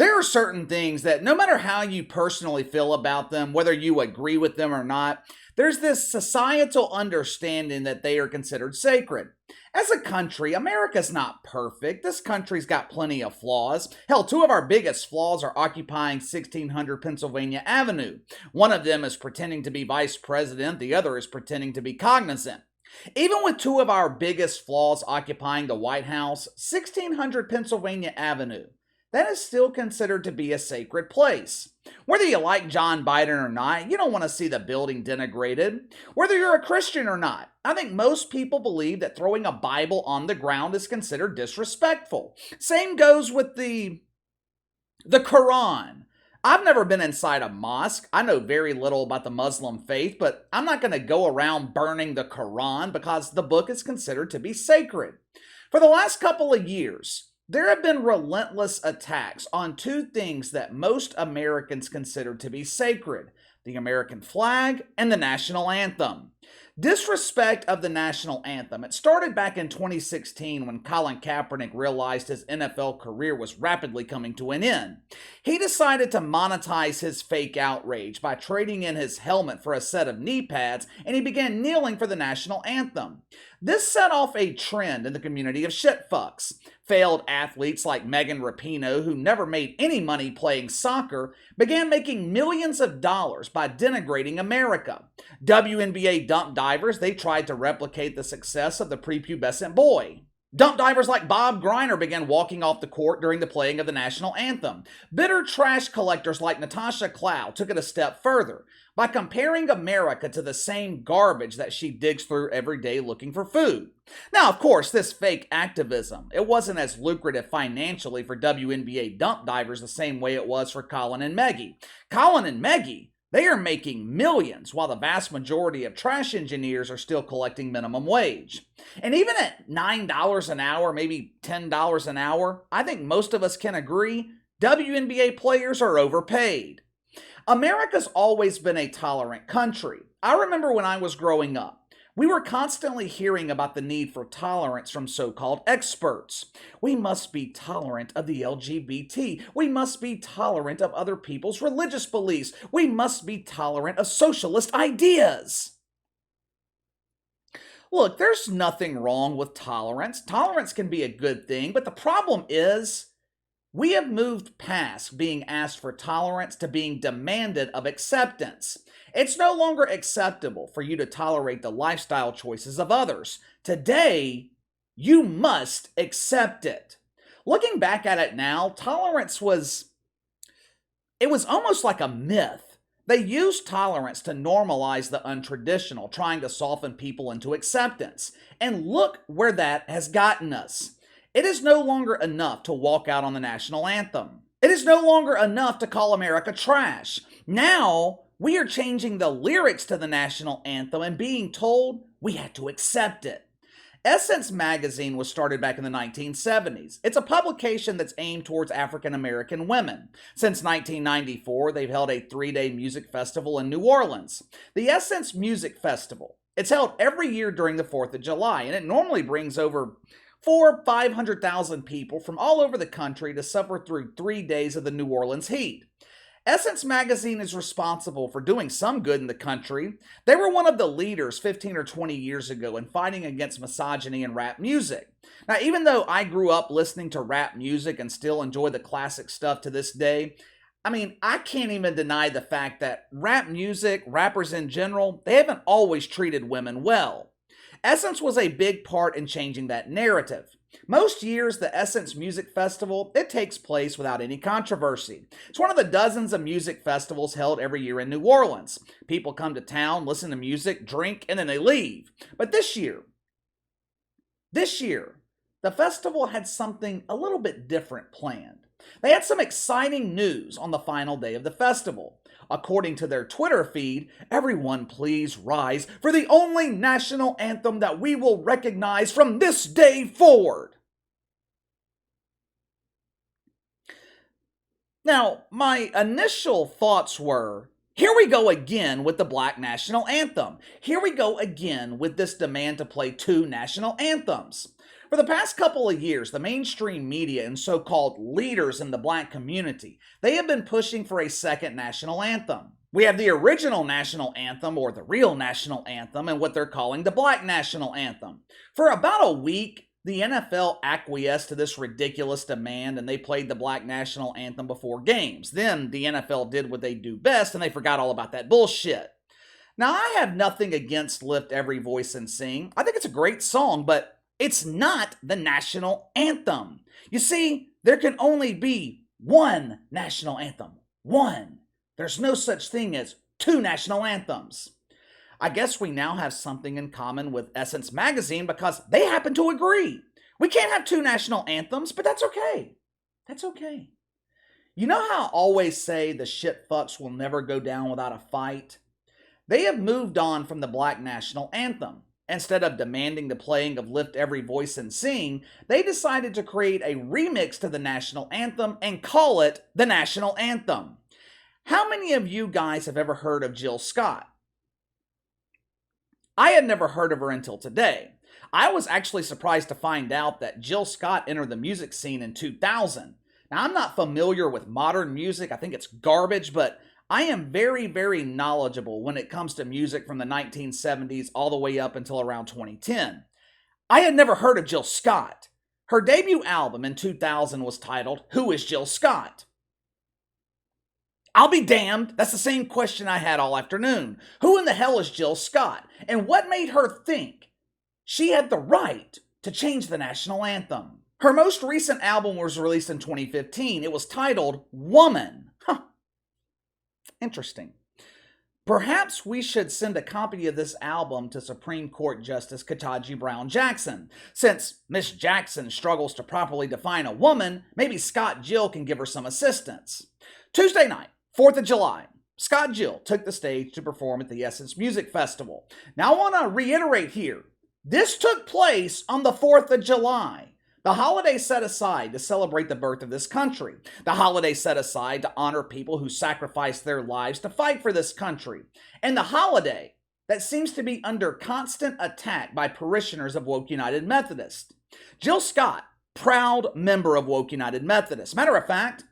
There are certain things that no matter how you personally feel about them, whether you agree with them or not, there's this societal understanding that they are considered sacred. As a country, America's not perfect. This country's got plenty of flaws. Hell, two of our biggest flaws are occupying 1600 Pennsylvania Avenue. One of them is pretending to be vice president, the other is pretending to be cognizant. Even with two of our biggest flaws occupying the White House, 1600 Pennsylvania Avenue, that is still considered to be a sacred place. Whether you like John Biden or not, you don't want to see the building denigrated. Whether you're a Christian or not, I think most people believe that throwing a Bible on the ground is considered disrespectful. Same goes with the Quran. I've never been inside a mosque. I know very little about the Muslim faith, but I'm not going to go around burning the Quran because the book is considered to be sacred. For the last couple of years, there have been relentless attacks on two things that most Americans consider to be sacred: the American flag and the national anthem. Disrespect of the national anthem. It started back in 2016 when Colin Kaepernick realized his NFL career was rapidly coming to an end. He decided to monetize his fake outrage by trading in his helmet for a set of knee pads, and he began kneeling for the national anthem. This set off a trend in the community of shitfucks. Failed athletes like Megan Rapinoe, who never made any money playing soccer, began making millions of dollars by denigrating America. WNBA dump divers, they tried to replicate the success of the prepubescent boy. Dump divers like Bob Griner began walking off the court during the playing of the national anthem. Bitter trash collectors like Natasha Cloud took it a step further by comparing America to the same garbage that she digs through every day looking for food. Now, of course, this fake activism, it wasn't as lucrative financially for WNBA dump divers the same way it was for Colin and Maggie. Colin and Maggie, they are making millions, while the vast majority of trash engineers are still collecting minimum wage. And even at $9 an hour, maybe $10 an hour, I think most of us can agree WNBA players are overpaid. America's always been a tolerant country. I remember when I was growing up, we were constantly hearing about the need for tolerance from so-called experts. We must be tolerant of the LGBT. We must be tolerant of other people's religious beliefs. We must be tolerant of socialist ideas. Look, there's nothing wrong with tolerance. Tolerance can be a good thing, but the problem is we have moved past being asked for tolerance to being demanded of acceptance. It's no longer acceptable for you to tolerate the lifestyle choices of others. Today, you must accept it. Looking back at it now, tolerance was almost like a myth. They used tolerance to normalize the untraditional, trying to soften people into acceptance. And look where that has gotten us. It is no longer enough to walk out on the national anthem. It is no longer enough to call America trash. Now, we are changing the lyrics to the national anthem and being told we had to accept it. Essence magazine was started back in the 1970s. It's a publication that's aimed towards African American women. Since 1994, they've held a 3-day music festival in New Orleans. The Essence Music Festival. It's held every year during the 4th of July, and it normally brings over 500,000 people from all over the country to suffer through 3 days of the New Orleans heat. Essence magazine is responsible for doing some good in the country. They were one of the leaders 15 or 20 years ago in fighting against misogyny in rap music. Now, even though I grew up listening to rap music and still enjoy the classic stuff to this day, I can't even deny the fact that rap music, rappers in general, they haven't always treated women well. Essence was a big part in changing that narrative. Most years, the Essence Music Festival, it takes place without any controversy. It's one of the dozens of music festivals held every year in New Orleans. People come to town, listen to music, drink, and then they leave. But this year, the festival had something a little bit different planned. They had some exciting news on the final day of the festival. According to their Twitter feed, everyone please rise for the only national anthem that we will recognize from this day forward. Now, my initial thoughts were, here we go again with the Black National Anthem. Here we go again with this demand to play two national anthems. For the past couple of years, the mainstream media and so-called leaders in the black community, they have been pushing for a second national anthem. We have the original national anthem, or the real national anthem, and what they're calling the black national anthem. For about a week, the NFL acquiesced to this ridiculous demand and they played the black national anthem before games. Then the NFL did what they do best and they forgot all about that bullshit. Now, I have nothing against Lift Every Voice and Sing. I think it's a great song, but it's not the national anthem. You see, there can only be one national anthem. One. There's no such thing as two national anthems. I guess we now have something in common with Essence Magazine because they happen to agree. We can't have two national anthems, but that's okay. That's okay. You know how I always say the shit fucks will never go down without a fight? They have moved on from the black national anthem. Instead of demanding the playing of Lift Every Voice and Sing, they decided to create a remix to the national anthem and call it the national anthem. How many of you guys have ever heard of Jill Scott? I had never heard of her until today. I was actually surprised to find out that Jill Scott entered the music scene in 2000. Now, I'm not familiar with modern music. I think it's garbage, but I am very, very knowledgeable when it comes to music from the 1970s all the way up until around 2010. I had never heard of Jill Scott. Her debut album in 2000 was titled, Who is Jill Scott? I'll be damned, that's the same question I had all afternoon. Who in the hell is Jill Scott? And what made her think she had the right to change the national anthem? Her most recent album was released in 2015. It was titled Woman. Interesting. Perhaps we should send a copy of this album to Supreme Court Justice Ketanji Brown Jackson. Since Miss Jackson struggles to properly define a woman, maybe Scott Jill can give her some assistance. Tuesday night, 4th of July, Scott Jill took the stage to perform at the Essence Music Festival. Now I want to reiterate here, this took place on the 4th of July. The holiday set aside to celebrate the birth of this country. The holiday set aside to honor people who sacrificed their lives to fight for this country. And the holiday that seems to be under constant attack by parishioners of Woke United Methodist. Jill Scott, proud member of Woke United Methodist. Matter of fact,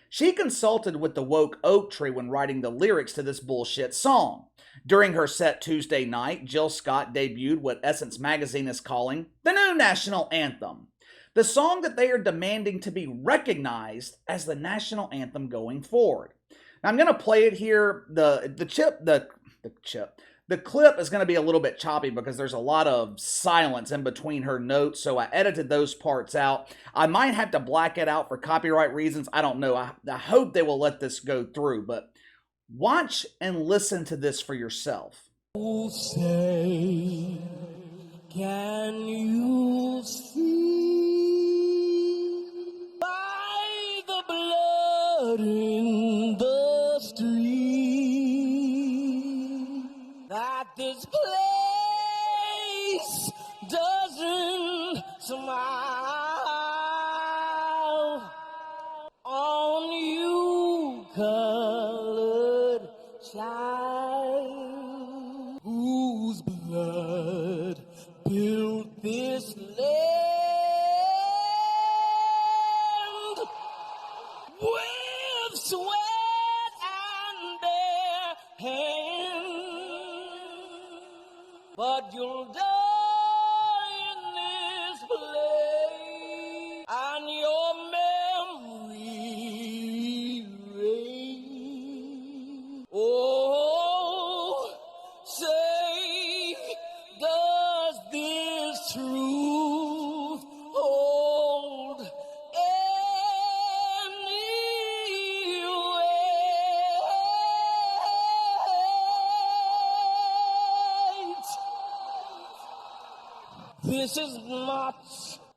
she consulted with the Woke Oak Tree when writing the lyrics to this bullshit song. During her set Tuesday night, Jill Scott debuted what Essence Magazine is calling the new national anthem. The song that they are demanding to be recognized as the national anthem going forward. Now, I'm going to play it here. The clip is going to be a little bit choppy because there's a lot of silence in between her notes, so I edited those parts out. I might have to black it out for copyright reasons. I don't know. I hope they will let this go through, but watch and listen to this for yourself. Say, can you see by the blood in the stream that this place doesn't smile on you, colored child, whose blood built this land with sweat and bare hands. But you'll die in this place, and your memory reigns. Oh, say, does this truth hold any weight? This is not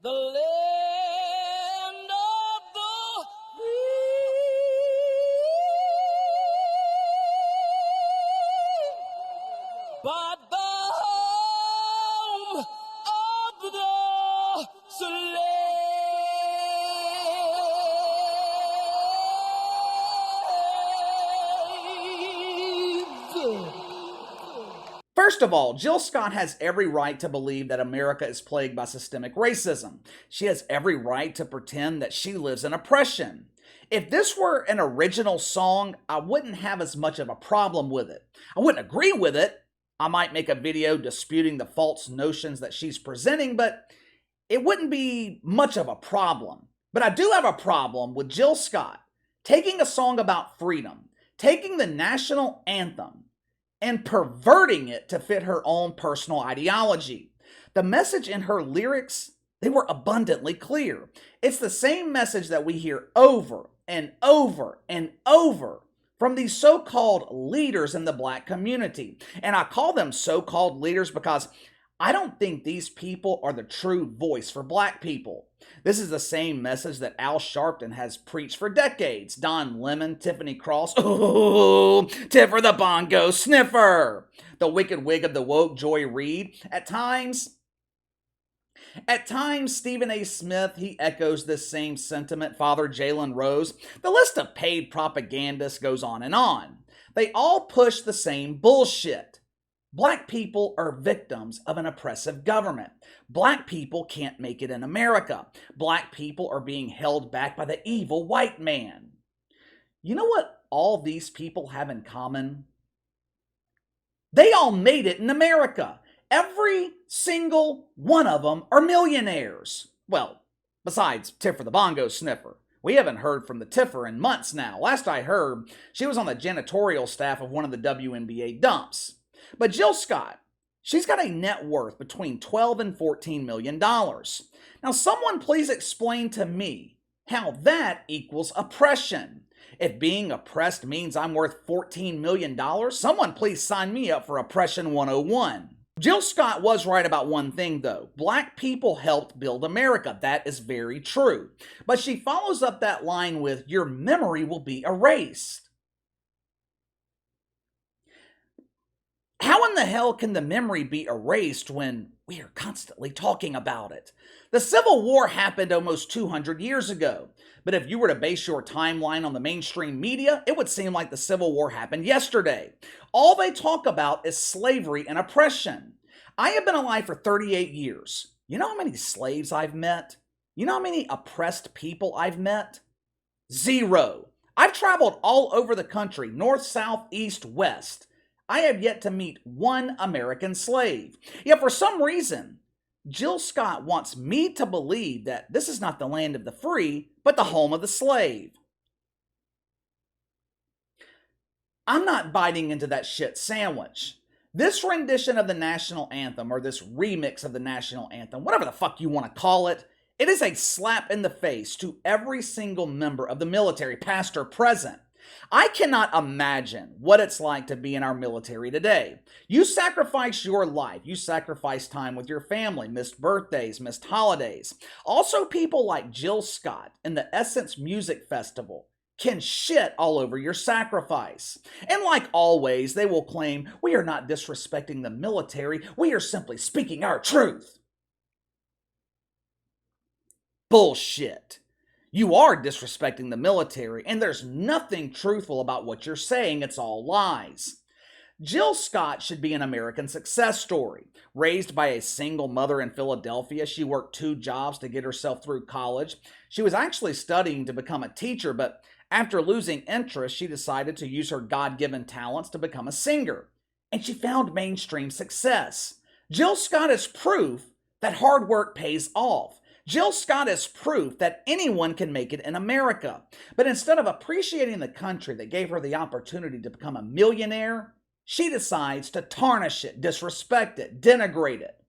the land of the free, but the home of the slave. First of all, Jill Scott has every right to believe that America is plagued by systemic racism. She has every right to pretend that she lives in oppression. If this were an original song, I wouldn't have as much of a problem with it. I wouldn't agree with it. I might make a video disputing the false notions that she's presenting, but it wouldn't be much of a problem. But I do have a problem with Jill Scott taking a song about freedom, taking the national anthem, and perverting it to fit her own personal ideology. The message in her lyrics, they were abundantly clear. It's the same message that we hear over and over and over from these so-called leaders in the black community. And I call them so-called leaders because I don't think these people are the true voice for black people. This is the same message that Al Sharpton has preached for decades. Don Lemon, Tiffany Cross, ooh, Tiffer the bongo sniffer. The wicked wig of the woke, Joy Reid. At times, Stephen A. Smith, he echoes this same sentiment. Father Jalen Rose. The list of paid propagandists goes on and on. They all push the same bullshit. Black people are victims of an oppressive government. Black people can't make it in America. Black people are being held back by the evil white man. You know what all these people have in common? They all made it in America. Every single one of them are millionaires. Well, besides Tiffer the bongo sniffer. We haven't heard from the Tiffer in months now. Last I heard, she was on the janitorial staff of one of the WNBA dumps. But Jill Scott, she's got a net worth between $12 and $14 million. Now, someone please explain to me how that equals oppression. If being oppressed means I'm worth $14 million, someone please sign me up for Oppression 101. Jill Scott was right about one thing, though. Black people helped build America. That is very true. But she follows up that line with, your memory will be erased. How in the hell can the memory be erased when we are constantly talking about it? The Civil War happened almost 200 years ago. But if you were to base your timeline on the mainstream media, it would seem like the Civil War happened yesterday. All they talk about is slavery and oppression. I have been alive for 38 years. You know how many slaves I've met? You know how many oppressed people I've met? Zero. I've traveled all over the country, north, south, east, west. I have yet to meet one American slave. Yet for some reason, Jill Scott wants me to believe that this is not the land of the free, but the home of the slave. I'm not biting into that shit sandwich. This rendition of the national anthem, or this remix of the national anthem, whatever the fuck you want to call it, it is a slap in the face to every single member of the military, past or present. I cannot imagine what it's like to be in our military today. You sacrifice your life. You sacrifice time with your family, missed birthdays, missed holidays. Also, people like Jill Scott in the Essence Music Festival can shit all over your sacrifice. And like always, they will claim, we are not disrespecting the military. We are simply speaking our truth. Bullshit. You are disrespecting the military, and there's nothing truthful about what you're saying. It's all lies. Jill Scott should be an American success story. Raised by a single mother in Philadelphia, she worked 2 jobs to get herself through college. She was actually studying to become a teacher, but after losing interest, she decided to use her God-given talents to become a singer. And she found mainstream success. Jill Scott is proof that hard work pays off. Jill Scott is proof that anyone can make it in America. But instead of appreciating the country that gave her the opportunity to become a millionaire, she decides to tarnish it, disrespect it, denigrate it.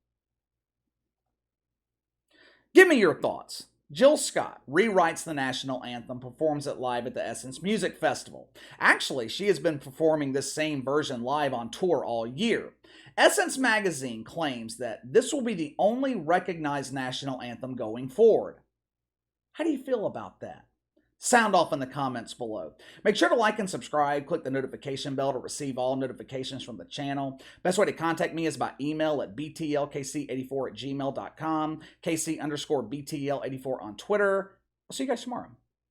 Give me your thoughts. Jill Scott rewrites the national anthem, performs it live at the Essence Music Festival. Actually, she has been performing this same version live on tour all year. Essence magazine claims that this will be the only recognized national anthem going forward. How do you feel about that? Sound off in the comments below. Make sure to like and subscribe. Click the notification bell to receive all notifications from the channel. Best way to contact me is by email at btlkc84@gmail.com, kc_btl84 on Twitter. I'll see you guys tomorrow.